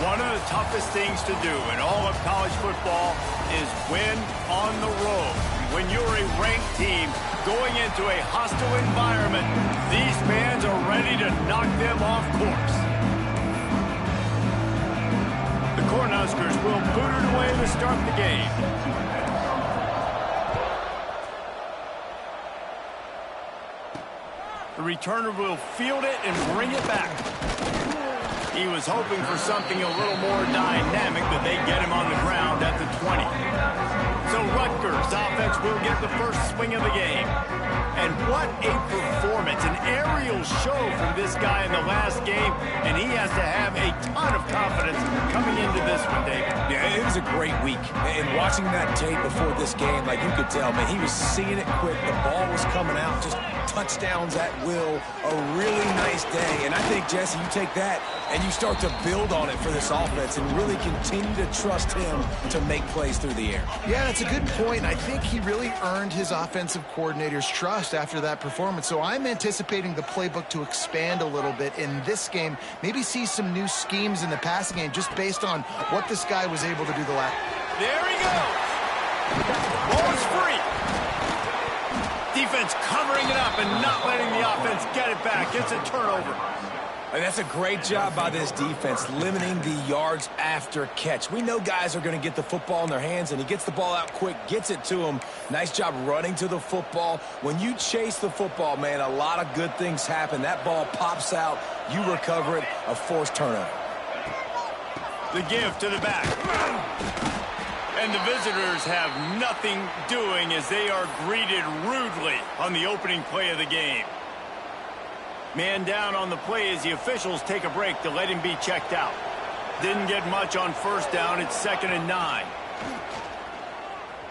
One of the toughest things to do in all of college football is win on the road. When you're a ranked team going into a hostile environment, these fans are ready to knock them off course. The Cornhuskers will boot it away to start the game. The returner will field it and bring it back. He was hoping for something a little more dynamic, but they get him on the ground at the 20. So Rutgers offense will get the first swing of the game. And what a performance, an aerial show from this guy in the last game, and he has to have a ton of confidence coming into this one, David. Yeah, it was a great week. And watching that tape before this game, like you could tell, man, he was seeing it quick. The ball was coming out, just touchdowns at will. A really nice day. And I think, Jesse, you take that and you start to build on it for this offense and really continue to trust him to make plays through the air. Yeah, that's a good point. I think he really earned his offensive coordinator's trust after that performance. So I'm anticipating the playbook to expand a little bit in this game. Maybe see some new schemes in the passing game just based on what this guy was able to do the last. There he goes. Ball is free. Defense covering it up and not letting the offense get it back. It's a turnover. And that's a great job by this defense, limiting the yards after catch. We know guys are going to get the football in their hands, and he gets the ball out quick, gets it to him. Nice job running to the football. When you chase the football, man, a lot of good things happen. That ball pops out, you recover it, a forced turnover. The give to the back. And the visitors have nothing doing as they are greeted rudely on the opening play of the game. Man down on the play as the officials take a break to let him be checked out. Didn't get much on first down. It's 2nd and 9.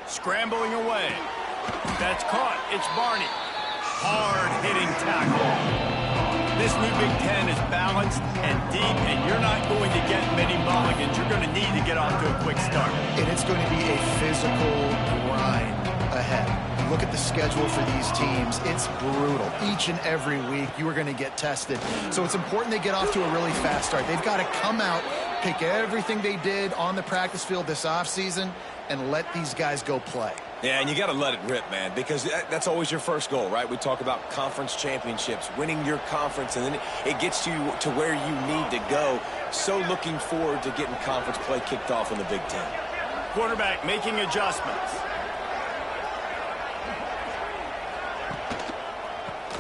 Scrambling away. That's caught. It's Barney. Hard-hitting tackle. This new Big Ten is balanced and deep, and you're not going to get many mulligans. You're going to need to get off to a quick start. And it's going to be a physical grind ahead. Look at the schedule for these teams. It's brutal. Each and every week, you are going to get tested. So it's important they get off to a really fast start. They've got to come out, pick everything they did on the practice field this offseason, and let these guys go play. Yeah, and you got to let it rip, man, because that's always your first goal, right? We talk about conference championships, winning your conference, and then it gets you to where you need to go. So looking forward to getting conference play kicked off in the Big Ten. Quarterback making adjustments.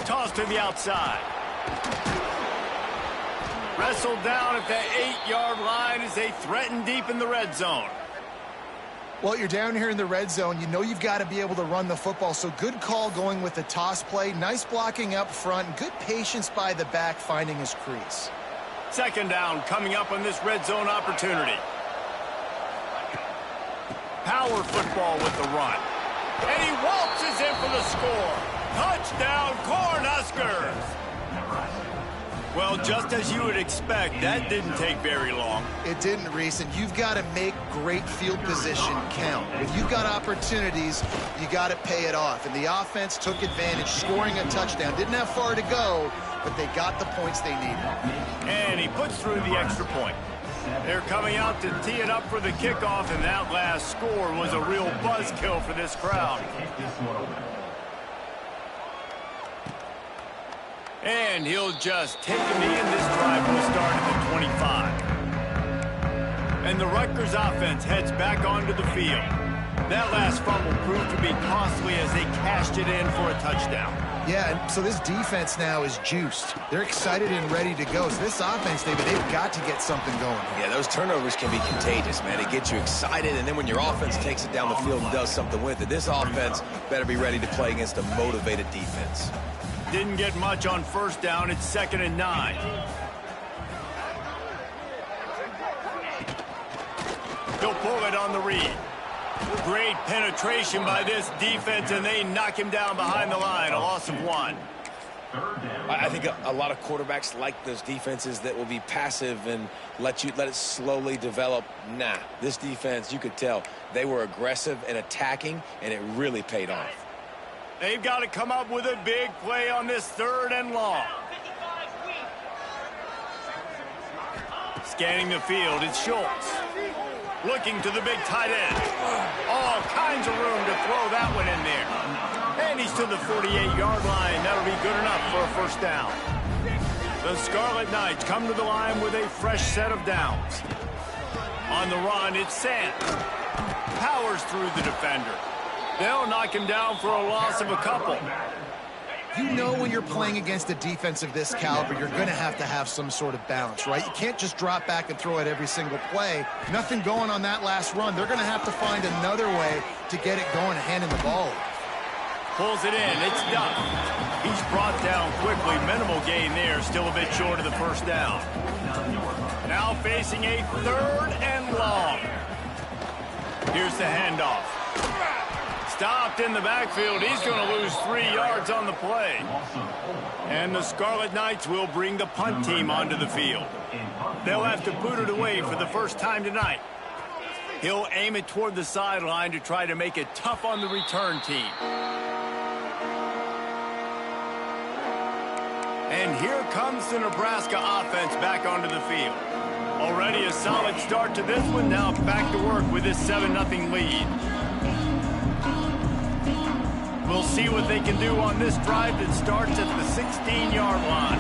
Toss to the outside. Wrestled down at the 8-yard line as they threaten deep in the red zone. Well, you're down here in the red zone. You know you've got to be able to run the football. So good call going with the toss play. Nice blocking up front. Good patience by the back finding his crease. 2nd down coming up on this red zone opportunity. Power football with the run. And he waltzes in for the score. Touchdown, Cornhuskers! Well, just as you would expect, that didn't take very long. It didn't, Reese, and you've got to make great field position count. If you've got opportunities, you got to pay it off. And the offense took advantage, scoring a touchdown. Didn't have far to go, but they got the points they needed. And he puts through the extra point. They're coming out to tee it up for the kickoff, and that last score was a real buzzkill for this crowd. And he'll just take him in. This drive will start at the 25. And the Rutgers offense heads back onto the field. That last fumble proved to be costly as they cashed it in for a touchdown. Yeah, and so this defense now is juiced. They're excited and ready to go. So this offense, David, they've got to get something going. Yeah, those turnovers can be contagious, man. It gets you excited, and then when your offense takes it down the field and does something with it, this offense better be ready to play against a motivated defense. Didn't get much on first down. It's 2nd and 9. He'll pull it on the read. Great penetration by this defense, and they knock him down behind the line. A loss of 1. I think a lot of quarterbacks like those defenses that will be passive and let it slowly develop. Nah, this defense, you could tell, they were aggressive and attacking, and it really paid off. They've got to come up with a big play on this 3rd and long. Scanning the field, it's Schultz. Looking to the big tight end. All kinds of room to throw that one in there. And he's to the 48-yard line. That'll be good enough for a first down. The Scarlet Knights come to the line with a fresh set of downs. On the run, it's Sand. Powers through the defender. They'll knock him down for a loss of a couple. You know when you're playing against a defense of this caliber, you're going to have some sort of balance, right? You can't just drop back and throw it every single play. Nothing going on that last run. They're going to have to find another way to get it going and handing the ball. Pulls it in. It's Duff. He's brought down quickly. Minimal gain there. Still a bit short of the first down. Now facing a 3rd and long. Here's the handoff. Stopped in the backfield. He's going to lose 3 yards on the play. And the Scarlet Knights will bring the punt team onto the field. They'll have to boot it away for the first time tonight. He'll aim it toward the sideline to try to make it tough on the return team. And here comes the Nebraska offense back onto the field. Already a solid start to this one. Now back to work with this 7-0 lead. We'll see what they can do on this drive that starts at the 16-yard line.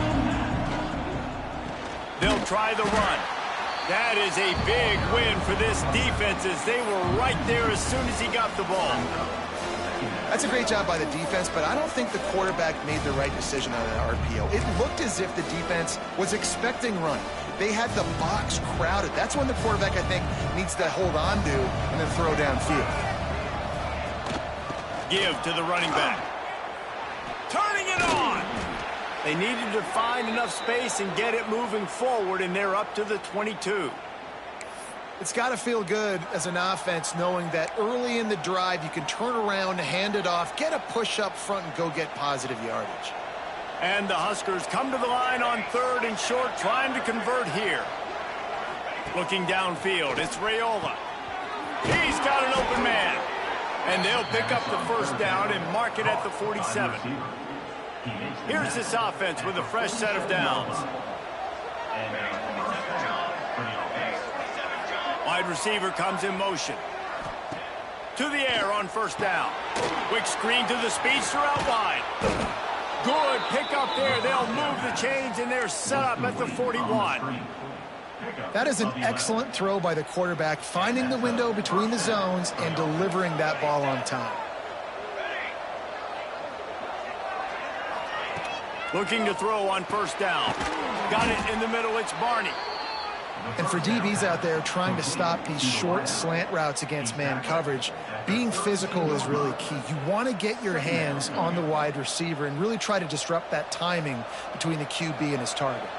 They'll try the run. That is a big win for this defense as they were right there as soon as he got the ball. That's a great job by the defense, but I don't think the quarterback made the right decision on that RPO. It looked as if the defense was expecting run. They had the box crowded. That's when the quarterback, I think, needs to hold on to and then throw downfield. Give to the running back. Turning it on. They needed to find enough space and get it moving forward, and they're up to the 22. It's got to feel good as an offense knowing that early in the drive you can turn around, hand it off, get a push up front, and go get positive yardage. And the Huskers come to the line on 3rd and short, trying to convert here. Looking downfield, it's Raiola. He's got an open man. And they'll pick up the first down and mark it at the 47. Here's this offense with a fresh set of downs. Wide receiver comes in motion. To the air on first down. Quick screen to the speedster out wide. Good pickup there. They'll move the chains, and they're set up at the 41. That is an excellent throw by the quarterback, finding the window between the zones and delivering that ball on time. Looking to throw on first down. Got it in the middle. It's Barney. And for DBs out there trying to stop these short slant routes against man coverage, being physical is really key. You want to get your hands on the wide receiver and really try to disrupt that timing between the QB and his target.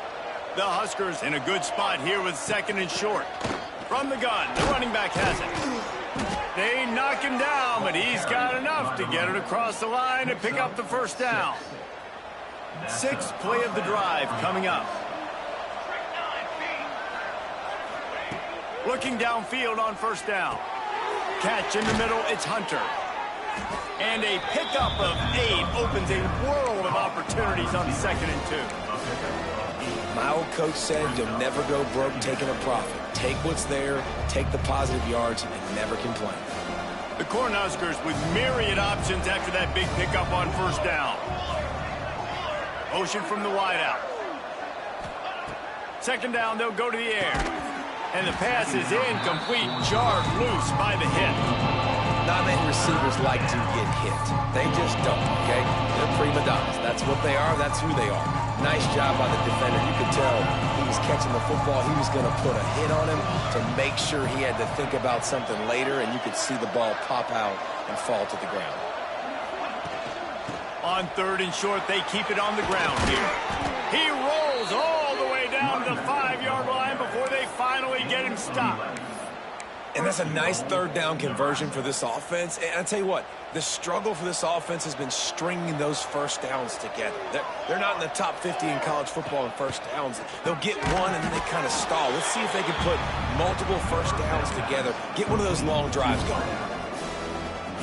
The Huskers in a good spot here with 2nd and short. From the gun, the running back has it. They knock him down, but he's got enough to get it across the line and pick up the first down. 6th play of the drive coming up. Looking downfield on first down. Catch in the middle, it's Hunter. And a pickup of 8 opens a world of opportunities on 2nd and 2. My old coach said you'll never go broke taking a profit. Take what's there, take the positive yards, and never complain. The Cornhuskers with myriad options after that big pickup on first down. Motion from the wideout. 2nd down, they'll go to the air. And the pass is incomplete, jarred loose by the hit. Not many receivers like to get hit. They just don't, okay? They're prima donnas. That's what they are. That's who they are. Nice job by the defender. You could tell he was catching the football. He was going to put a hit on him to make sure he had to think about something later, and you could see the ball pop out and fall to the ground. On 3rd and short, they keep it on the ground here. He rolls all the way down to the 5-yard line before they finally get him stopped. And that's a nice 3rd down conversion for this offense. And I tell you what, the struggle for this offense has been stringing those first downs together. They're not in the top 50 in college football in first downs. They'll get one and then they kind of stall. Let's see if they can put multiple first downs together, get one of those long drives going.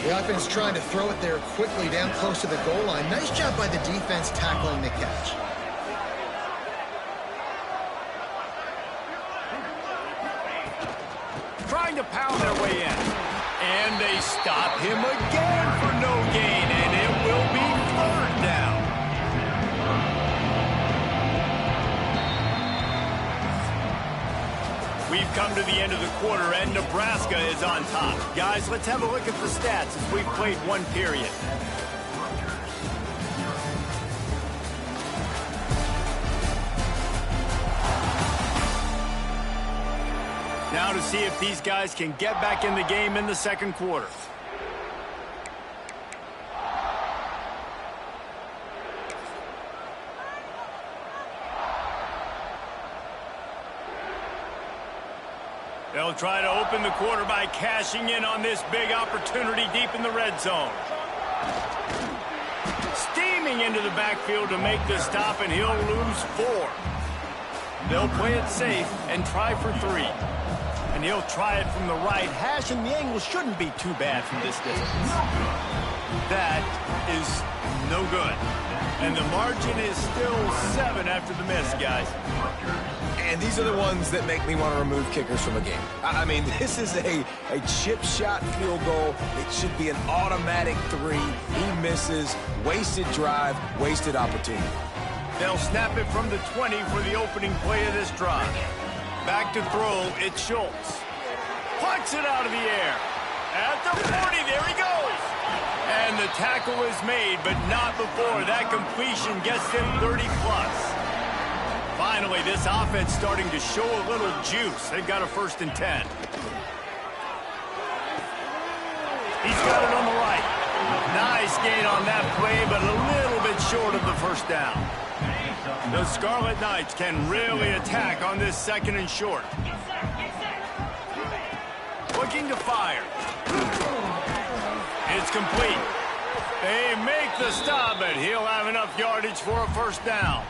The offense trying to throw it there quickly down close to the goal line. Nice job by the defense tackling the catch. trying to pound their way in. And they stop him again for no gain, and it will be third down. We've come to the end of the quarter, and Nebraska is on top. Guys, let's have a look at the stats as we've played one period. Now to see if these guys can get back in the game in the second quarter. They'll try to open the quarter by cashing in on this big opportunity deep in the red zone. Steaming into the backfield to make the stop, and he'll lose 4. They'll play it safe and try for 3. And he'll try it from the right hash, and the angle shouldn't be too bad from this distance. That is no good. And the margin is still 7 after the miss, guys. And these are the ones that make me want to remove kickers from a game. I mean, this is a chip shot field goal. It should be an automatic 3. He misses. Wasted drive, wasted opportunity. They'll snap it from the 20 for the opening play of this drive. Back to throw, it's Schultz. Plucks it out of the air. At the 40, there he goes. And the tackle is made, but not before that completion gets him 30-plus. Finally, this offense starting to show a little juice. They've got a 1st and 10. He's got it on the right. Nice gain on that play, but a little bit short of the 1st down. The Scarlet Knights can really attack on this 2nd and short. Looking to fire. It's complete. They make the stop, but he'll have enough yardage for a 1st down.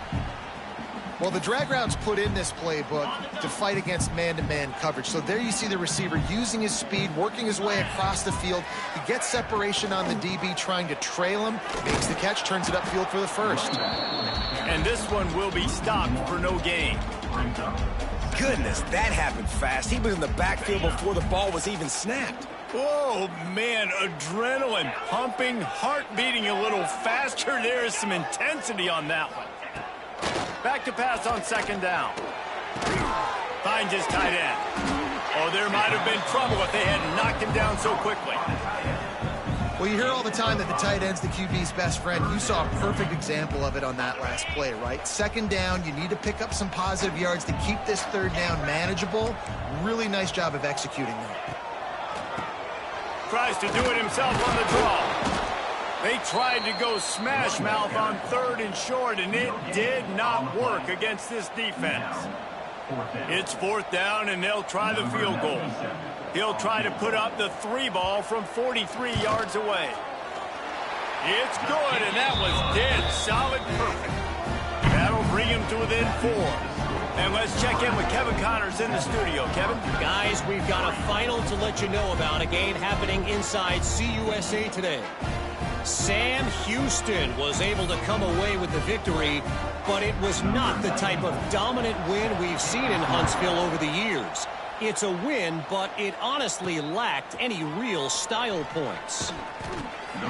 Well, the drag routes put in this playbook to fight against man-to-man coverage. So there you see the receiver using his speed, working his way across the field. He gets separation on the DB, trying to trail him, makes the catch, turns it upfield for the 1st. And this one will be stopped for no gain. Goodness, that happened fast. He was in the backfield before the ball was even snapped. Oh, man, adrenaline pumping, heart beating a little faster. There is some intensity on that one. Back to pass on 2nd down. Finds his tight end. Oh, there might have been trouble if they had knocked him down so quickly. Well, you hear all the time that the tight end's the QB's best friend. You saw a perfect example of it on that last play, right? 2nd down, you need to pick up some positive yards to keep this 3rd down manageable. Really nice job of executing that. Tries to do it himself on the draw. They tried to go smash mouth on 3rd and short, and it did not work against this defense. It's 4th down, and they'll try the field goal. He'll try to put up the 3 ball from 43 yards away. It's good, and that was dead solid perfect. That'll bring him to within 4. And let's check in with Kevin Connors in the studio. Kevin? Guys, we've got a final to let you know about, a game happening inside CUSA today. Sam Houston was able to come away with the victory, but it was not the type of dominant win we've seen in Huntsville over the years. It's a win, but it honestly lacked any real style points.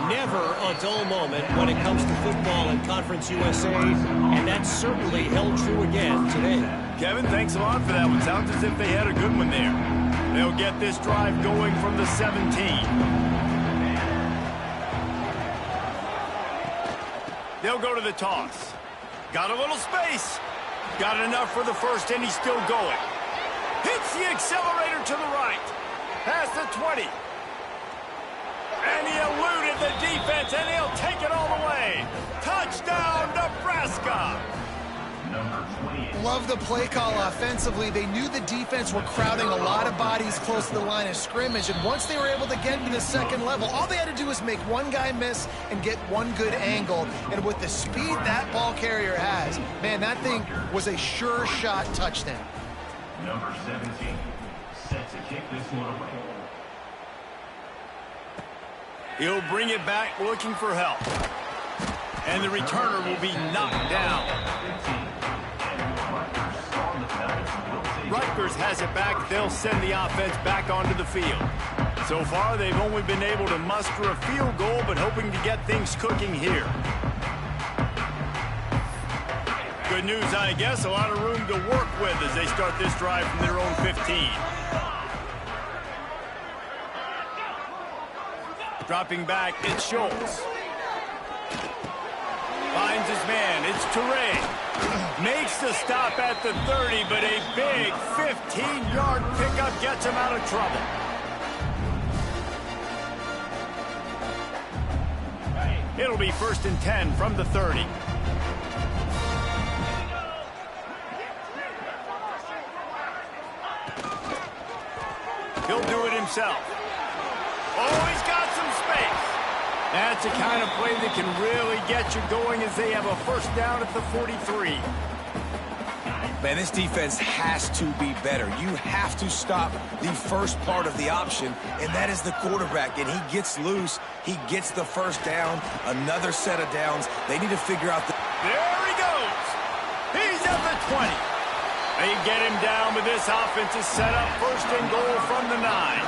Never a dull moment when it comes to football in Conference USA, and that certainly held true again today. Kevin, thanks a lot for that one. Sounds as if they had a good one there. They'll get this drive going from the 17. They'll go to the toss. Got a little space. Got enough for the 1st, and he's still going. Hits the accelerator to the right. Past the 20. And he eluded the defense, and he'll take it all the way. Touchdown, Nebraska. Love the play call offensively. They knew the defense were crowding a lot of bodies close to the line of scrimmage, and once they were able to get into the 2nd level, all they had to do was make one guy miss and get one good angle. And with the speed that ball carrier has, man, that thing was a sure shot touchdown. Number 17, set to kick this one away. He'll bring it back looking for help. And the returner will be knocked down. Rutgers has it back, they'll send the offense back onto the field. So far, they've only been able to muster a field goal, but hoping to get things cooking here. Good news, I guess, a lot of room to work with as they start this drive from their own 15. Dropping back, it's Schultz. Finds his man, it's Toure. Makes the stop at the 30, but a big 15-yard pickup gets him out of trouble. It'll be 1st and 10 from the 30. He'll do it himself. Oh, he's got some space. That's the kind of play that can really get you going as they have a 1st down at the 43. Man, this defense has to be better. You have to stop the first part of the option, and that is the quarterback. And he gets loose. He gets the 1st down, another set of downs. They need to figure out the... There he goes. He's at the 20. They get him down, but this offense is set up 1st and goal from the 9.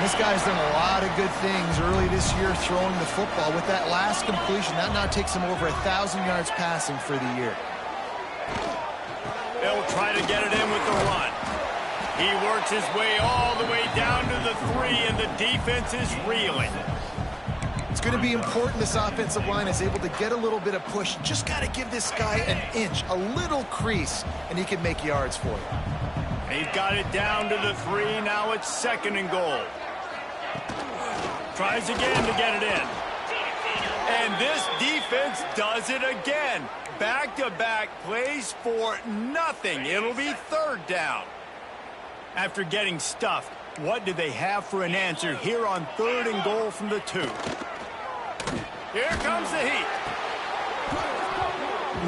This guy's done a lot of good things early this year throwing the football. With that last completion, that now takes him over 1,000 yards passing for the year. They'll try to get it in with the run. He works his way all the way down to the 3, and the defense is reeling. It's going to be important this offensive line is able to get a little bit of push. Just got to give this guy an inch, a little crease, and he can make yards for you. They've got it down to the 3. Now it's 2nd and goal. Tries again to get it in. And this defense does it again. Back-to-back plays for nothing. It'll be 3rd down. After getting stuffed, what do they have for an answer here on 3rd and goal from the 2? Here comes the heat.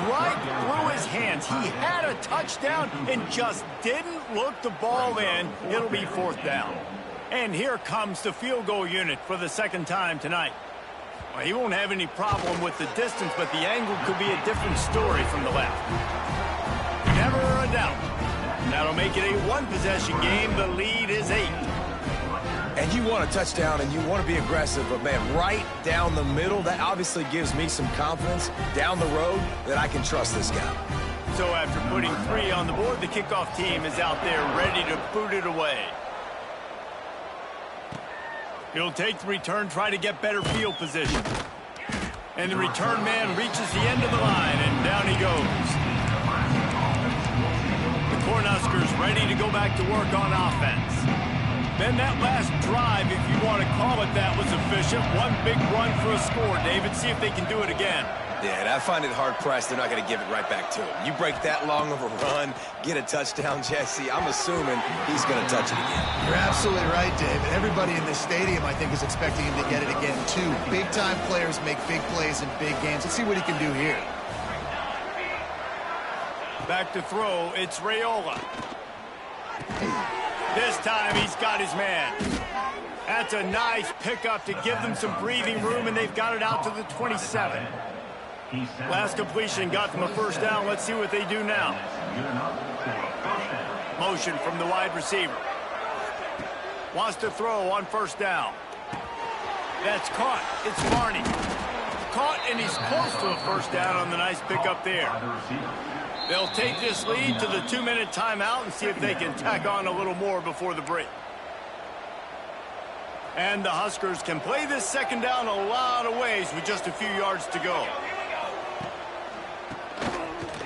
Right through his hands. He had a touchdown and just didn't look the ball in. It'll be 4th down. And here comes the field goal unit for the 2nd time tonight. Well, he won't have any problem with the distance, but the angle could be a different story from the left. Never a doubt. That'll make it a 1-possession game. The lead is 8. And you want a touchdown, and you want to be aggressive, but, man, right down the middle, that obviously gives me some confidence down the road that I can trust this guy. So after putting 3 on the board, the kickoff team is out there ready to boot it away. He'll take the return, try to get better field position. And the return man reaches the end of the line, and down he goes. The Cornhuskers ready to go back to work on offense. Then that last drive, if you want to call it that, was efficient. One big run for a score, David. See if they can do it again. Yeah, and I find it hard-pressed they're not going to give it right back to him. You break that long of a run, get a touchdown, Jesse, I'm assuming he's going to touch it again. You're absolutely right, David. Everybody in this stadium, I think, is expecting him to get it again, too. Big-time players make big plays in big games. Let's see what he can do here. Back to throw, it's Raiola. This time he's got his man. That's a nice pickup to give them some breathing room, and they've got it out to the 27. Last completion got them a 1st down. Let's see what they do now. Motion from the wide receiver. Wants to throw on 1st down. That's caught. It's Barney. Caught, and he's close to a 1st down on the nice pickup there. They'll take this lead to the 2-minute timeout and see if they can tack on a little more before the break. And the Huskers can play this 2nd down a lot of ways with just a few yards to go.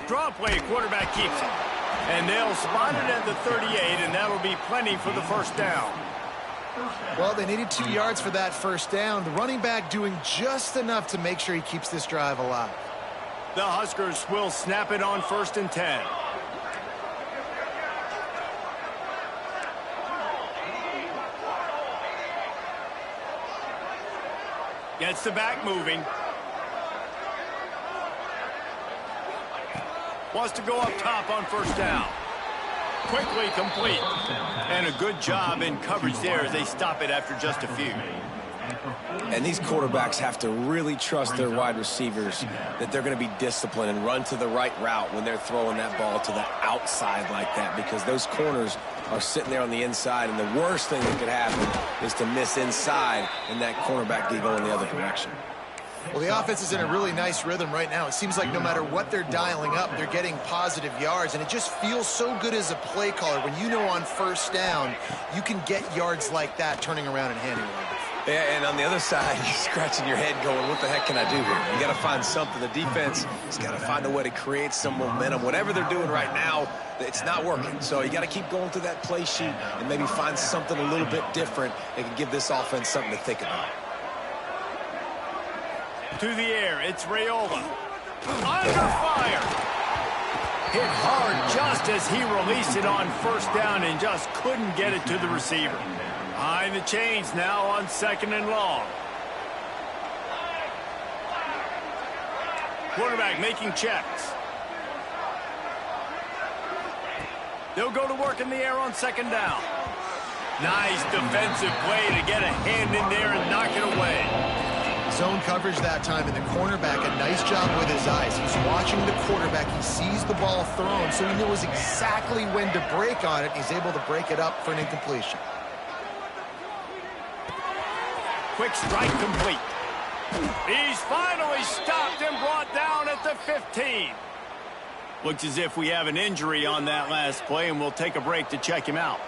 Draw play, quarterback keeps it. And they'll spot it at the 38, and that'll be plenty for the 1st down. Well, they needed 2 yards for that 1st down. The running back doing just enough to make sure he keeps this drive alive. The Huskers will snap it on 1st and 10. Gets the back moving. Wants to go up top on 1st down. Quickly complete. And a good job in coverage there as they stop it after just a few. And these quarterbacks have to really trust their wide receivers that they're going to be disciplined and run to the right route when they're throwing that ball to the outside like that, because those corners are sitting there on the inside, and the worst thing that could happen is to miss inside and that cornerback get going the other direction. Well, the offense is in a really nice rhythm right now. It seems like no matter what they're dialing up, they're getting positive yards, and it just feels so good as a play caller when you know on first down you can get yards like that turning around and handing it over. Yeah, and on the other side, you're scratching your head going, what the heck can I do here? You got to find something. The defense has got to find a way to create some momentum. Whatever they're doing right now, it's not working. So you got to keep going through that play sheet and maybe find something a little bit different that can give this offense something to think about. To the air, it's Raiola. Under fire. Hit hard just as he released it on first down and just couldn't get it to the receiver. Behind the chains now on 2nd and long. Quarterback making checks. They'll go to work in the air on 2nd down. Nice defensive play to get a hand in there and knock it away. Zone coverage that time, and the cornerback, a nice job with his eyes. He's watching the quarterback. He sees the ball thrown, so he knows exactly when to break on it. He's able to break it up for an incompletion. Quick strike complete. He's finally stopped and brought down at the 15. Looks as if we have an injury on that last play, and we'll take a break to check him out.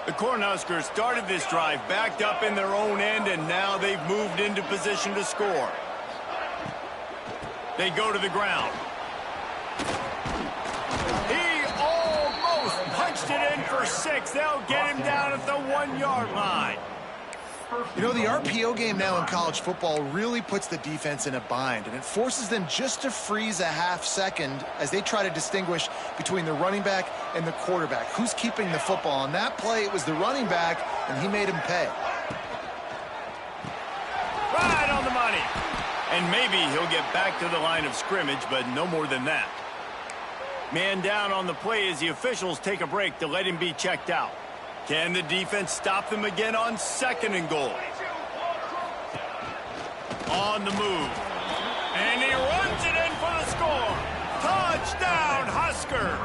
The Cornhuskers started this drive backed up in their own end, and now they've moved into position to score. They go to the ground. He almost punched it in for 6. They'll get him down at the 1-yard line. You know, the RPO game now in college football really puts the defense in a bind, and it forces them just to freeze a half second as they try to distinguish between the running back and the quarterback. Who's keeping the football? On that play, it was the running back, and he made him pay. Right on the money. And maybe he'll get back to the line of scrimmage, but no more than that. Man down on the play as the officials take a break to let him be checked out. Can the defense stop them again on 2nd and goal? On the move. And he runs it in for the score. Touchdown, Huskers!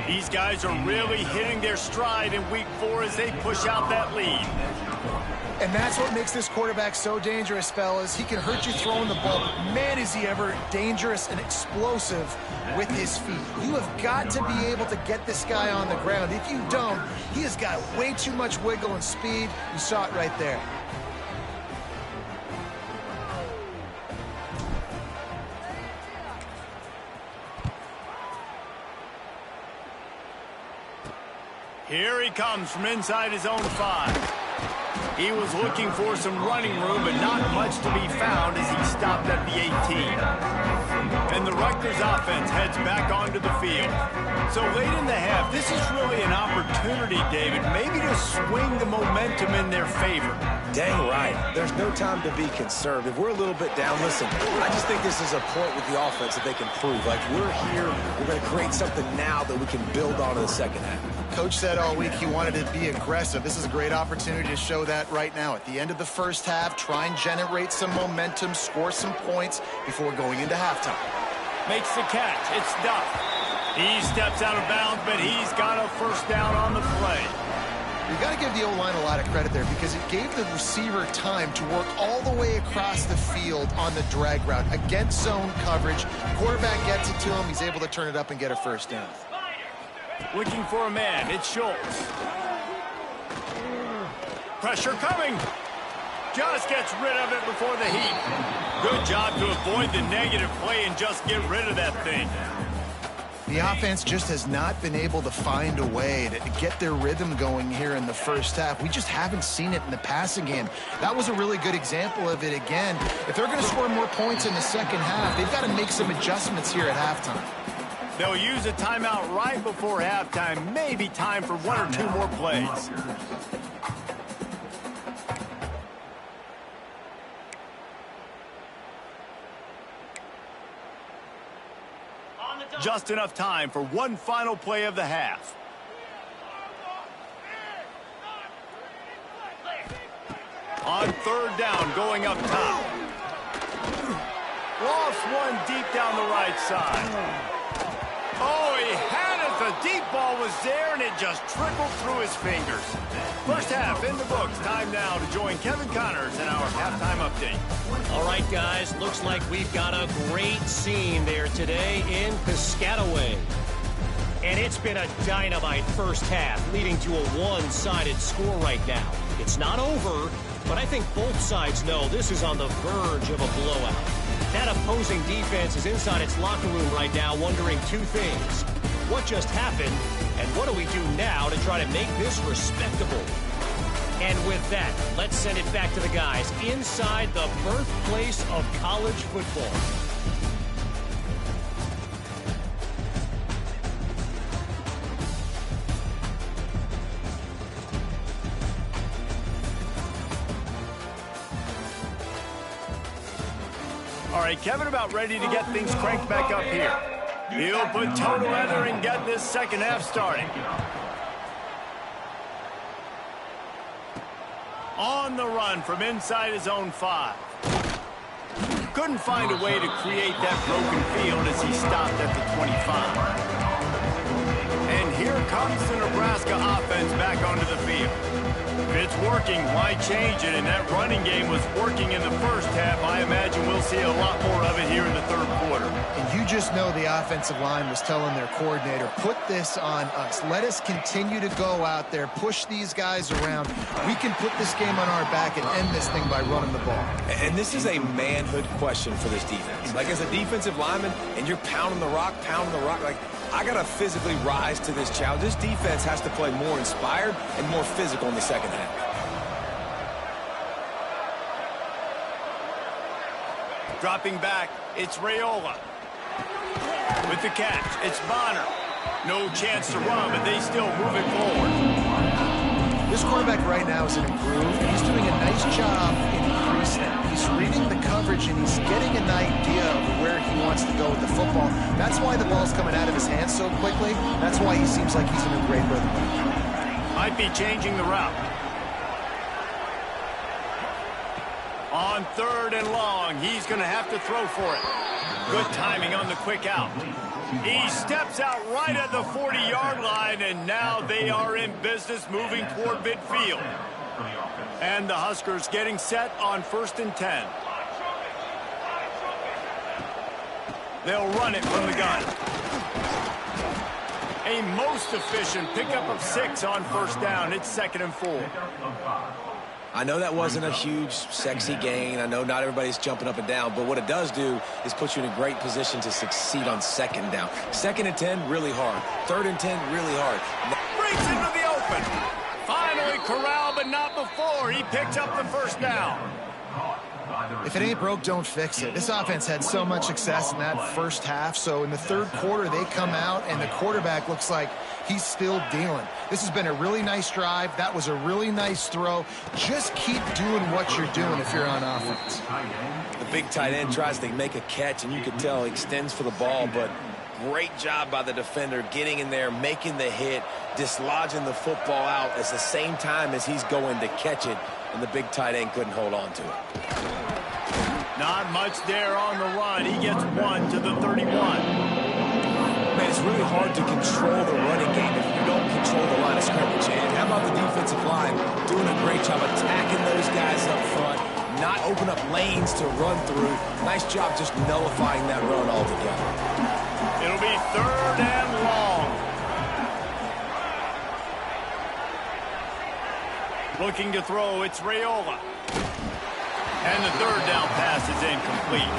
These guys are really hitting their stride in week 4 as they push out that lead. And that's what makes this quarterback so dangerous, fellas. He can hurt you throwing the ball, but man, is he ever dangerous and explosive with his feet. You have got to be able to get this guy on the ground. If you don't, he has got way too much wiggle and speed. You saw it right there. Here he comes from inside his own 5. He was looking for some running room, but not much to be found as he stopped at the 18. And the Rutgers offense heads back onto the field. So late in the half, this is really an opportunity, David, maybe to swing the momentum in their favor. Dang right. There's no time to be conservative. We're a little bit down. Listen, I just think this is a point with the offense that they can prove. Like, we're here, we're going to create something now that we can build on in the second half. Coach said all week he wanted to be aggressive. This is a great opportunity to show that right now. At the end of the first half, try and generate some momentum, score some points before going into halftime. Makes the catch. It's Duff. He steps out of bounds, but he's got a first down on the play. You've got to give the O-line a lot of credit there because it gave the receiver time to work all the way across the field on the drag route against zone coverage. Quarterback gets it to him. He's able to turn it up and get a first down. Looking for a man. It's Schultz. Pressure coming. Just gets rid of it before the heat. Good job to avoid the negative play and just get rid of that thing. The offense just has not been able to find a way to get their rhythm going here in the first half. We just haven't seen it in the passing game. That was a really good example of it again. If they're going to score more points in the second half, they've got to make some adjustments here at halftime. They'll use a timeout right before halftime. Maybe time for 1 or 2 more plays. Just enough time for one final play of the half. on third down going up top. Lost one deep down the right side. Oh, he had it. The deep ball was there, and it just trickled through his fingers. First half in the books. Time now to join Kevin Connors in our halftime update. All right, guys, looks like we've got a great scene there today in Piscataway. And it's been a dynamite first half, leading to a one-sided score right now. It's not over, but I think both sides know this is on the verge of a blowout. That opposing defense is inside its locker room right now wondering two things. What just happened, and what do we do now to try to make this respectable? And with that, let's send it back to the guys inside the birthplace of college football. All right, Kevin about ready to get things cranked back up here. He'll put toe together and get this second half starting. On the run from inside his own 5. Couldn't find a way to create that broken field as he stopped at the 25. And here comes the Nebraska offense back onto the field. If it's working, why change it? And that running game was working in the first half. I imagine we'll see a lot more of it here in the third quarter. And you just know the offensive line was telling their coordinator, put this on us. Let us continue to go out there, push these guys around. We can put this game on our back and end this thing by running the ball. And this is a manhood question for this defense. Like, as a defensive lineman, and you're pounding the rock, like, I got to physically rise to this challenge. This defense has to play more inspired and more physical in the second half. Dropping back, it's Raiola. With the catch, it's Bonner. No chance to run, but they still move it forward. This quarterback right now is an improved. He's doing a nice job in increasing. He's reading the coverage, and he's getting an idea of where he wants to go with the football. That's why the ball's coming out of his hands so quickly. That's why he seems like he's in a great rhythm. Might be changing the route. On third and long, he's going to have to throw for it. Good timing on the quick out. He steps out right at the 40-yard line, and now they are in business moving toward midfield. And the Huskers getting set on 1st and 10. They'll run it from the gun. A most efficient pickup of 6 on 1st down. It's 2nd and 4. I know that wasn't a huge, sexy gain. I know not everybody's jumping up and down, but what it does do is put you in a great position to succeed on 2nd down. 2nd and 10, really hard. 3rd and 10, really hard. Breaks into the open. Finally corralled, but not before. He picks up the 1st down. If it ain't broke, don't fix it. This offense had so much success in that first half, so in the third quarter, they come out, and the quarterback looks like he's still dealing. This has been a really nice drive. That was a really nice throw. Just keep doing what you're doing if you're on offense. The big tight end tries to make a catch, and you can tell he extends for the ball, but great job by the defender getting in there, making the hit, dislodging the football out at the same time as he's going to catch it, and the big tight end couldn't hold on to it. Not much there on the run. He gets 1 to the 31. Man, it's really hard to control the running game if you don't control the line of scrimmage. And how about the defensive line doing a great job attacking those guys up front, not open up lanes to run through. Nice job just nullifying that run altogether. It'll be 3rd and long. Looking to throw, it's Raiola. And the 3rd down pass is incomplete.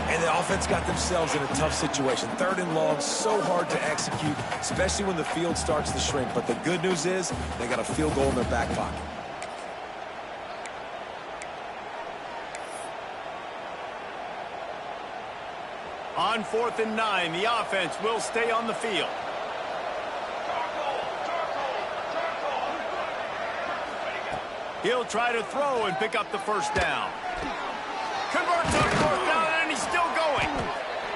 And the offense got themselves in a tough situation. 3rd and long, so hard to execute, especially when the field starts to shrink. But the good news is they got a field goal in their back pocket. On 4th and 9, the offense will stay on the field. He'll try to throw and pick up the 1st down. Converts on 4th down, and he's still going.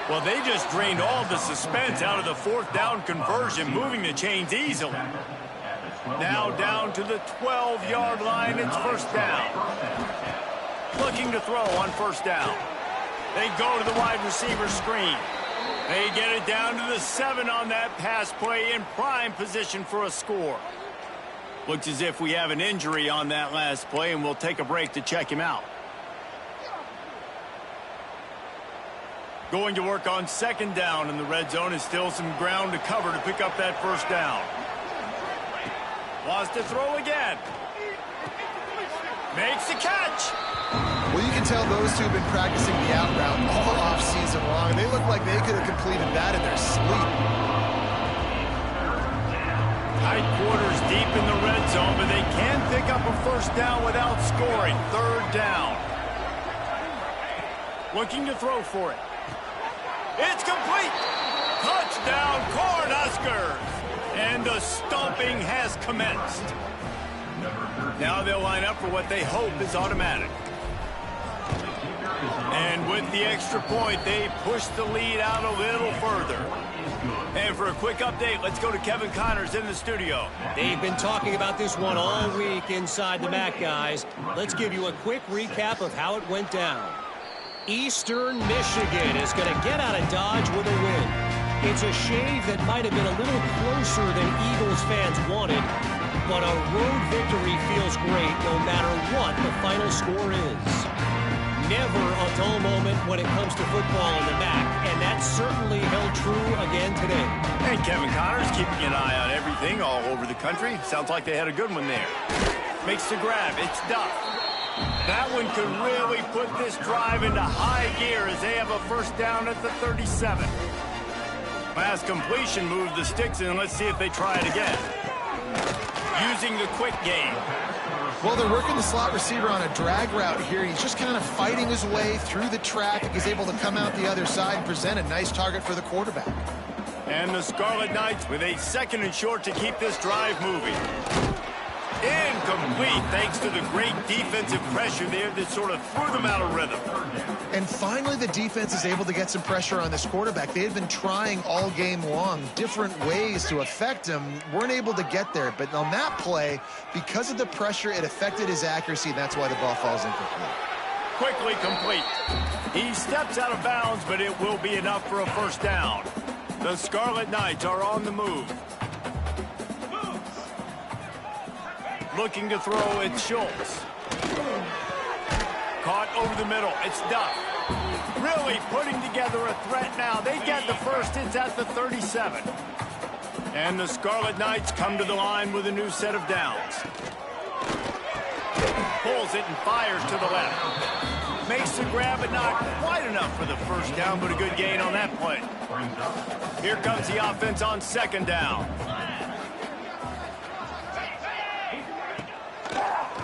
Well, they just drained all the suspense out of the 4th down conversion, moving the chains easily. Now down to the 12-yard line. It's first down. Looking to throw on first down. They go to the wide receiver screen. They get it down to the 7 on that pass play in prime position for a score. Looks as if we have an injury on that last play, and we'll take a break to check him out. Going to work on second down in the red zone is still some ground to cover to pick up that first down. Wants to throw again. Makes the catch. Well, you can tell those two have been practicing the out route all offseason long. They look like they could have completed that in their sleep. Tight quarters deep in the red zone, but they can pick up a first down without scoring. Third down. Looking to throw for it. It's complete. Touchdown, Cornhuskers. And the stomping has commenced. Now they'll line up for what they hope is automatic. And with the extra point, they push the lead out a little further. And for a quick update, let's go to Kevin Connors in the studio. They've been talking about this one all week inside the MAC, guys. Let's give you a quick recap of how it went down. Eastern Michigan is going to get out of Dodge with a win. It's a shave that might have been a little closer than Eagles fans wanted, but a road victory feels great no matter what the final score is. Never a dull moment when it comes to football in the MAC, and that certainly held true again today. And Kevin Connors keeping an eye on everything all over the country. Sounds like they had a good one there. Makes the grab. It's Duff. That one could really put this drive into high gear as they have a first down at the 37. Last completion moved the sticks in. Let's see if they try it again. Using the quick game. Well, they're working the slot receiver on a drag route here. He's just kind of fighting his way through the traffic. He's able to come out the other side and present a nice target for the quarterback. And the Scarlet Knights with a second and short to keep this drive moving. Incomplete, thanks to the great defensive pressure there that sort of threw them out of rhythm. And finally, the defense is able to get some pressure on this quarterback. They had been trying all game long different ways to affect him. Weren't able to get there. But on that play, because of the pressure, it affected his accuracy, and that's why the ball falls incomplete. Quickly complete. He steps out of bounds, but it will be enough for a first down. The Scarlet Knights are on the move. Looking to throw, it's Schultz. Caught over the middle, it's Duff. Really putting together a threat now. They get the first, it's at the 37. And the Scarlet Knights come to the line with a new set of downs. Pulls it and fires to the left. Makes the grab, but not quite enough for the first down, but a good gain on that play. Here comes the offense on second down.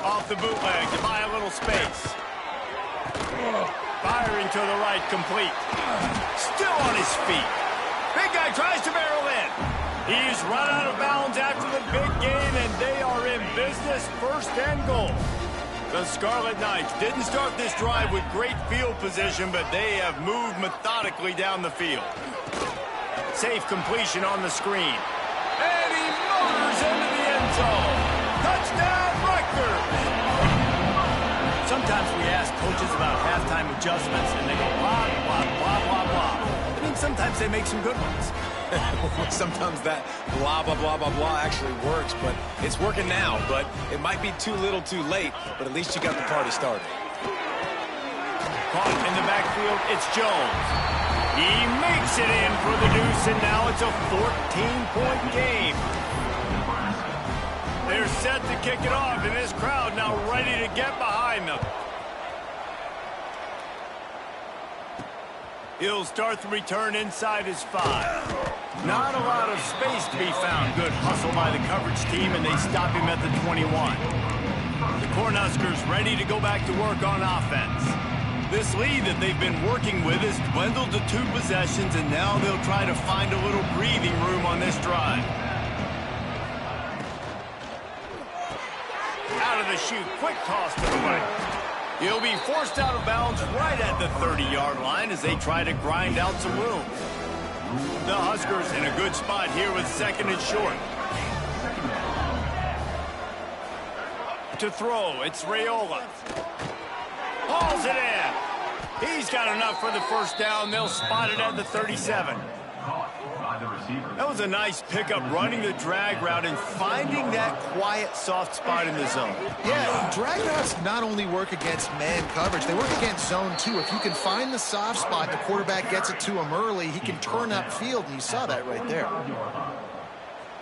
Off the bootleg to buy a little space. Firing to the right, complete. Still on his feet. Big guy tries to barrel in. He's run out of bounds after the big gain, and they are in business, first and goal. The Scarlet Knights didn't start this drive with great field position, but they have moved methodically down the field. Safe completion on the screen. And he motors into the end zone. Touchdown, Rutgers! Sometimes we ask coaches about halftime adjustments, and they go blah, blah, blah, blah, blah. I mean, sometimes they make some good ones. Sometimes that blah, blah, blah, blah, blah actually works, but it's working now. But it might be too little too late, but at least you got the party started. Caught in the backfield, it's Jones. He makes it in for the deuce, and now it's a 14-point game. They're set to kick it off, and this crowd now ready to get behind them. He'll start the return inside his 5. Not a lot of space to be found. Good hustle by the coverage team, and they stop him at the 21. The Cornhuskers ready to go back to work on offense. This lead that they've been working with has dwindled to 2 possessions, and now they'll try to find a little breathing room on this drive. Out of the chute, quick toss to the right. He'll be forced out of bounds right at the 30-yard line as they try to grind out some room. The Huskers in a good spot here with second and short. to throw. It's Raiola. Hauls it in. He's got enough for the first down. They'll spot it at the 37. That was a nice pickup, running the drag route and finding that quiet, soft spot in the zone. Yeah, drag routes not only work against man coverage, they work against zone too. If you can find the soft spot, the quarterback gets it to him early, he can turn upfield, and you saw that right there.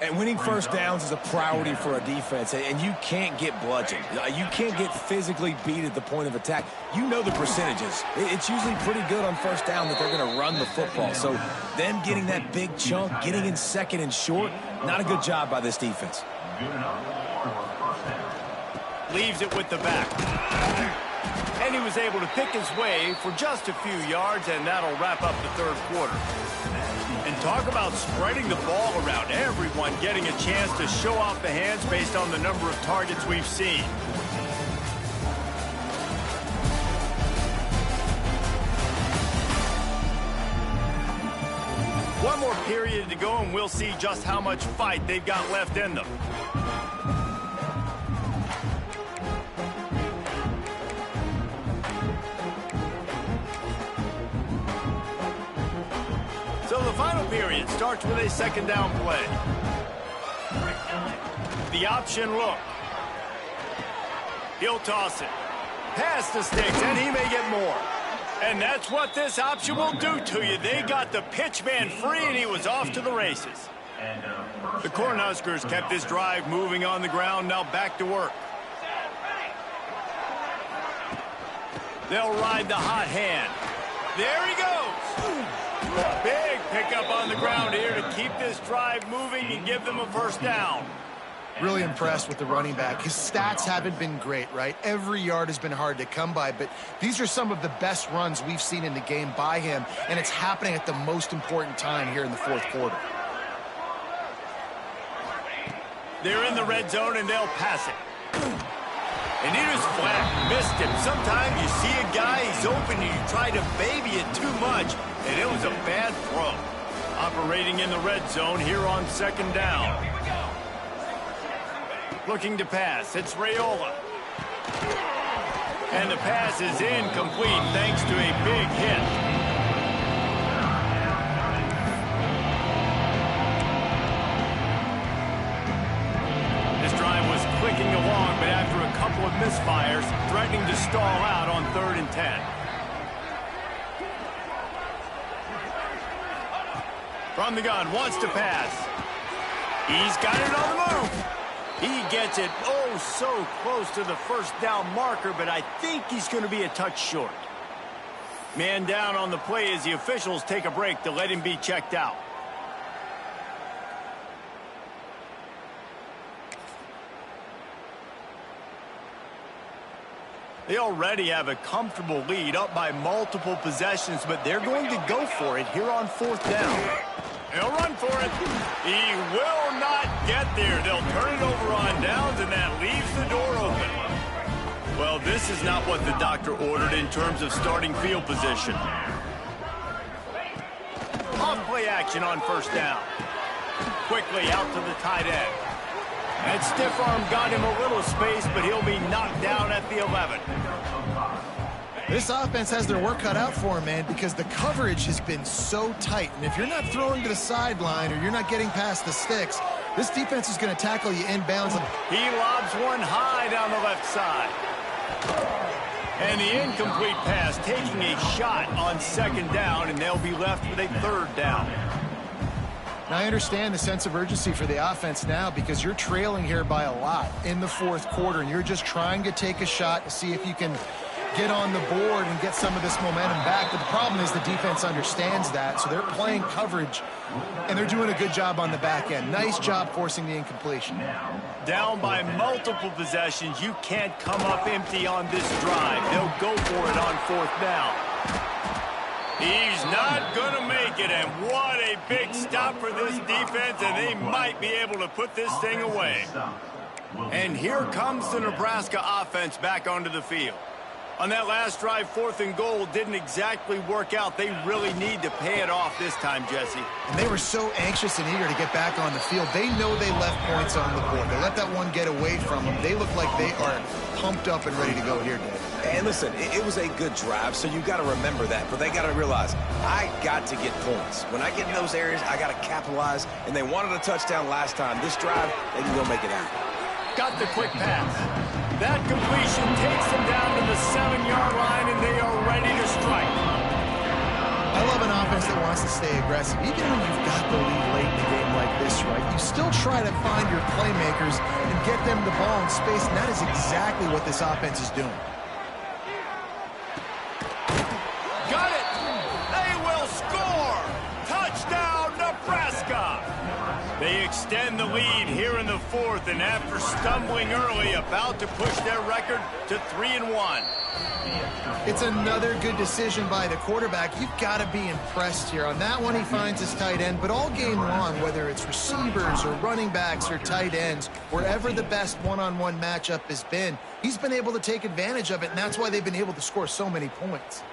And winning first downs is a priority for a defense, and you can't get bludgeoned. You can't get physically beat at the point of attack. You know the percentages. It's usually pretty good on first down that they're going to run the football. So them getting that big chunk, getting in second and short, not a good job by this defense. Leaves it with the back. And he was able to pick his way for just a few yards, and that'll wrap up the third quarter. And talk about spreading the ball around, everyone getting a chance to show off the hands based on the number of targets we've seen. One more period to go, and we'll see just how much fight they've got left in them. So the final period starts with a second down play. The option look. He'll toss it. Pass the sticks, and he may get more. And that's what this option will do to you. They got the pitch man free, and he was off to the races. The Cornhuskers kept this drive moving on the ground. Now back to work. They'll ride the hot hand. There he goes. Big pickup on the ground here to keep this drive moving and give them a first down. Really impressed with the running back. His stats haven't been great, right? Every yard has been hard to come by, but these are some of the best runs we've seen in the game by him, and it's happening at the most important time here in the fourth quarter. They're in the red zone, and they'll pass it. And he was flat, missed him. Sometimes you see a guy, he's open, and you try to baby it too much, and it was a bad throw. Operating in the red zone here on second down. Looking to pass, it's Raiola. And the pass is incomplete thanks to a big hit. This drive was clicking along, but after a couple of misfires, threatening to stall out on 3rd and 10. From the gun, wants to pass. He's got it on the move. He gets it oh so close to the first down marker, but I think he's going to be a touch short. Man down on the play as the officials take a break to let him be checked out. They already have a comfortable lead, up by multiple possessions, but they're going to go for it here on 4th down. He'll run for it. He will not get there. They'll turn it over on downs, and that leaves the door open. Well, this is not what the doctor ordered in terms of starting field position. Off play action on 1st down. Quickly out to the tight end. That stiff arm got him a little space, but he'll be knocked down at the 11. This offense has their work cut out for him, man, because the coverage has been so tight. And if you're not throwing to the sideline or you're not getting past the sticks, this defense is going to tackle you inbounds. He lobs one high down the left side. And the incomplete pass taking a shot on 2nd down, and they'll be left with a 3rd down. Now, I understand the sense of urgency for the offense now because you're trailing here by a lot in the 4th quarter, and you're just trying to take a shot to see if you can get on the board and get some of this momentum back. But the problem is the defense understands that, so they're playing coverage, and they're doing a good job on the back end. Nice job forcing the incompletion. Down by multiple possessions, you can't come up empty on this drive. They'll go for it on 4th down. He's not going to make it, and what a big stop for this defense, and they might be able to put this thing away. And here comes the Nebraska offense back onto the field. On that last drive, 4th and goal didn't exactly work out. They really need to pay it off this time, Jesse. And they were so anxious and eager to get back on the field. They know they left points on the board. They let that one get away from them. They look like they are pumped up and ready to go here, Dave. And listen, it was a good drive, so you got to remember that. But they got to realize, I got to get points. When I get in those areas, I got to capitalize. And they wanted a touchdown last time. This drive, they can go make it happen. Got the quick pass. That completion takes them down to the 7-yard line, and they are ready to strike. I love an offense that wants to stay aggressive. Even when you've got the lead late in a game like this, right, you still try to find your playmakers and get them the ball in space, and that is exactly what this offense is doing. Got it! They will score! Touchdown, Nebraska! They extend the lead here in the 4th, and after stumbling early, about to push their record to 3-1. It's another good decision by the quarterback. You've got to be impressed here. On that one, he finds his tight end, but all game long, whether it's receivers or running backs or tight ends, wherever the best one-on-one matchup has been, he's been able to take advantage of it, and that's why they've been able to score so many points.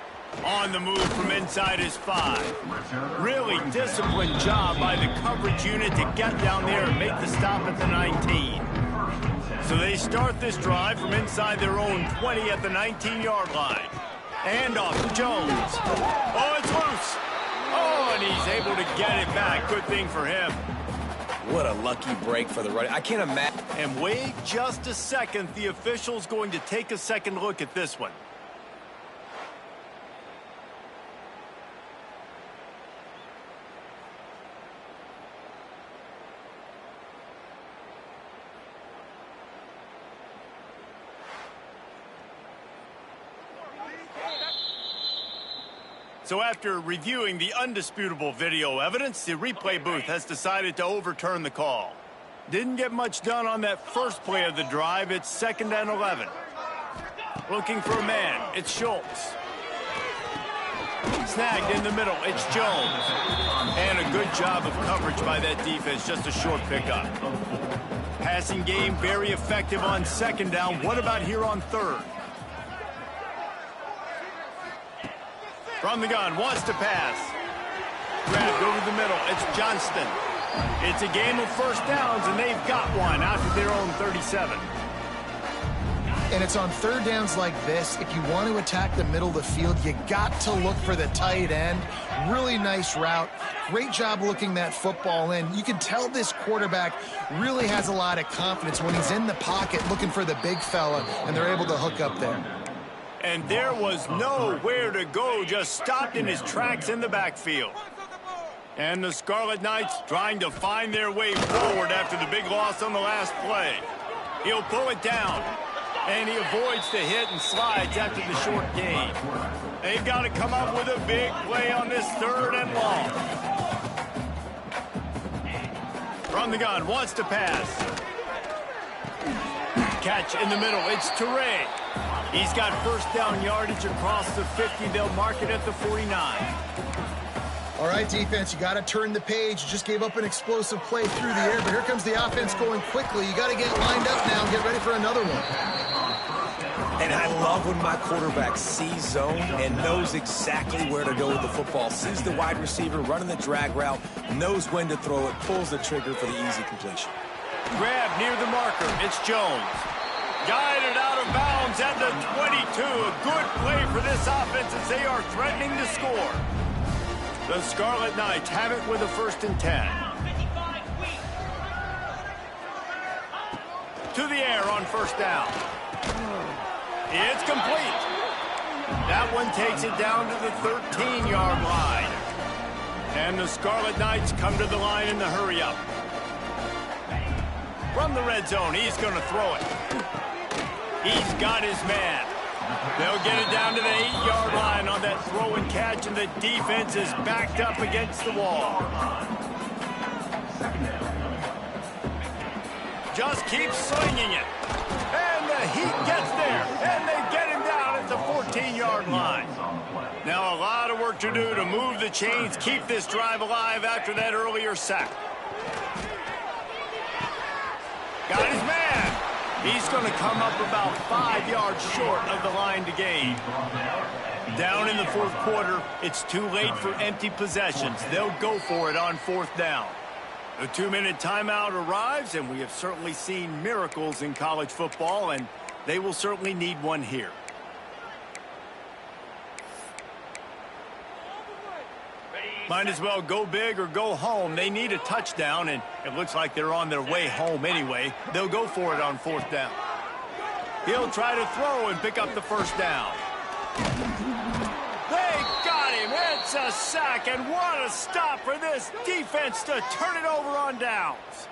On the move from inside his 5. Really disciplined job by the coverage unit to get down there and make the stop at the 19. So they start this drive from inside their own 20 at the 19-yard line. And off to Jones. Oh, it's loose. Oh, and he's able to get it back. Good thing for him. What a lucky break for the running. I can't imagine. And wait just a second. The official's going to take a second look at this one. So after reviewing the undisputable video evidence, the replay booth has decided to overturn the call. Didn't get much done on that first play of the drive. It's 2nd and 11. Looking for a man. It's Schultz. Snagged in the middle. It's Jones. And a good job of coverage by that defense. Just a short pickup. Passing game very effective on 2nd down. What about here on 3rd? From the gun, wants to pass. Grabbed over the middle, it's Johnston. It's a game of first downs, and they've got one out to their own 37. And it's on 3rd downs like this. If you want to attack the middle of the field, you got to look for the tight end. Really nice route. Great job looking that football in. You can tell this quarterback really has a lot of confidence when he's in the pocket looking for the big fella, and they're able to hook up there. And there was nowhere to go, just stopped in his tracks in the backfield. And the Scarlet Knights trying to find their way forward after the big loss on the last play. He'll pull it down, and he avoids the hit and slides after the short gain. They've got to come up with a big play on this 3rd and long. From the gun, wants to pass. Catch in the middle, it's Teray. He's got first down yardage across the 50. They'll mark it at the 49. All right, defense, you got to turn the page. You just gave up an explosive play through the air, but here comes the offense going quickly. You got to get lined up now and get ready for another one. And I love when my quarterback sees zone and knows exactly where to go with the football. Sees the wide receiver running the drag route, knows when to throw it, pulls the trigger for the easy completion. Grab near the marker. It's Jones. Guided out of bounds at the 22. A good play for this offense as they are threatening to score. The Scarlet Knights have it with a 1st and 10. To the air on 1st down. It's complete. That one takes it down to the 13-yard line. And the Scarlet Knights come to the line in the hurry-up. From the red zone, he's going to throw it. He's got his man. They'll get it down to the 8-yard line on that throw and catch, and the defense is backed up against the wall. Just keep swinging it. And the heat gets there, and they get him down at the 14-yard line. Now a lot of work to do to move the chains, keep this drive alive after that earlier sack. Got his man. He's going to come up about 5 yards short of the line to gain. Down in the fourth quarter, it's too late for empty possessions. They'll go for it on fourth down. The 2-minute timeout arrives, and we have certainly seen miracles in college football, and they will certainly need one here. Might as well go big or go home. They need a touchdown, and it looks like they're on their way home anyway. They'll go for it on fourth down. He'll try to throw and pick up the first down. They got him. It's a sack, and what a stop for this defense to turn it over on downs.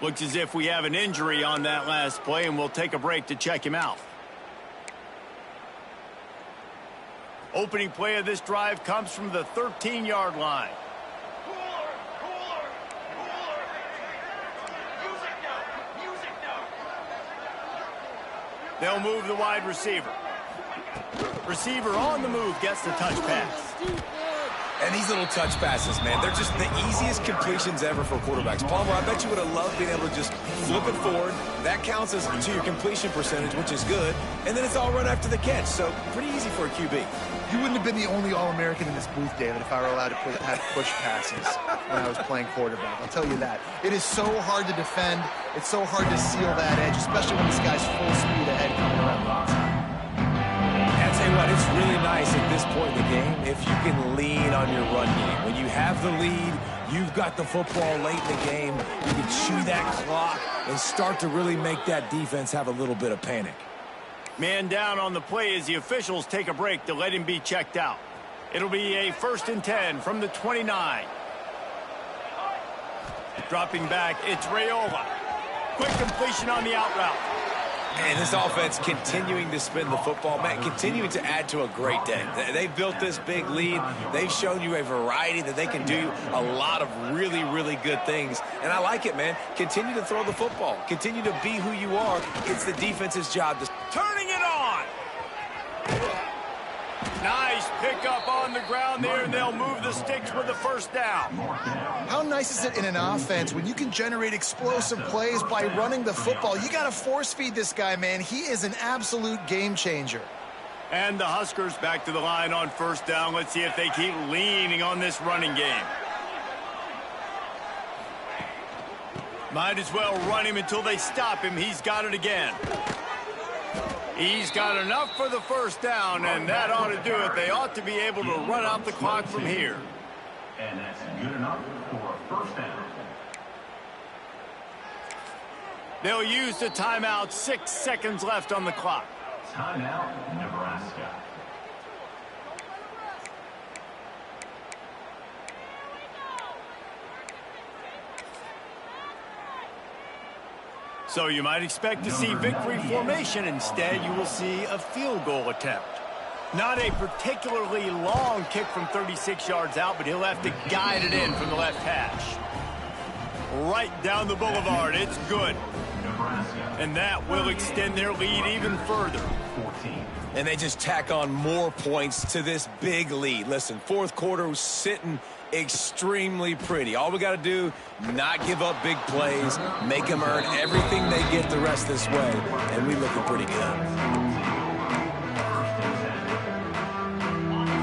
Looks as if we have an injury on that last play, and we'll take a break to check him out. Opening play of this drive comes from the 13-yard line. They'll move the wide receiver. Receiver on the move gets the touch pass. And these little touch passes, man, they're just the easiest completions ever for quarterbacks. Palmer, I bet you would have loved being able to just flip it forward. That counts as to your completion percentage, which is good. And then it's all run after the catch, so pretty easy for a QB. You wouldn't have been the only All-American in this booth, David, if I were allowed to have push passes when I was playing quarterback. I'll tell you that. It is so hard to defend. It's so hard to seal that edge, especially when this guy's full speed ahead coming around the outside. I'll tell you what, it's really nice at this point in the game if you can lean on your run game. When you have the lead, you've got the football late in the game, you can chew that clock and start to really make that defense have a little bit of panic. Man down on the play as the officials take a break to let him be checked out. It'll be a 1st and 10 from the 29. Dropping back, it's Raiola. Quick completion on the out route. And this offense continuing to spin the football, man, continuing to add to a great day. They built this big lead. They've shown you a variety that they can do a lot of really, really good things. And I like it, man. Continue to throw the football. Continue to be who you are. It's the defense's job to... Turning it on. Nice pickup on the ground there, and they'll move the sticks with the first down. How nice is it in an offense when you can generate explosive plays by running the football? You got to force feed this guy, man. He is an absolute game changer. And the Huskers back to the line on first down. Let's see if they keep leaning on this running game. Might as well run him until they stop him. He's got it again. He's got enough for the first down, and that ought to do it. They ought to be able to run out the clock from here. And that's good enough for a first down. They'll use the timeout. 6 seconds left on the clock. Timeout, Nebraska. So you might expect to see victory formation. Instead, you will see a field goal attempt. Not a particularly long kick from 36 yards out, but he'll have to guide it in from the left hash. Right down the boulevard. It's good. And that will extend their lead even further. 14. And they just tack on more points to this big lead. Listen, fourth quarter was sitting extremely pretty. All we got to do, not give up big plays, make them earn everything they get the rest this way, and we looking pretty good.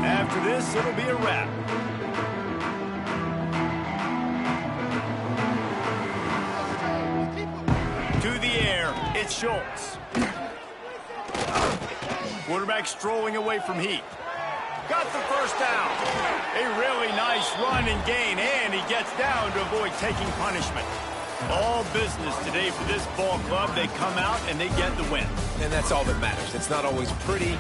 After this, it'll be a wrap. To the air, it's Schultz. Quarterback strolling away from Heath. Got the first down. A really nice run and gain, and he gets down to avoid taking punishment. All business today for this ball club. They come out and they get the win. And that's all that matters. It's not always pretty.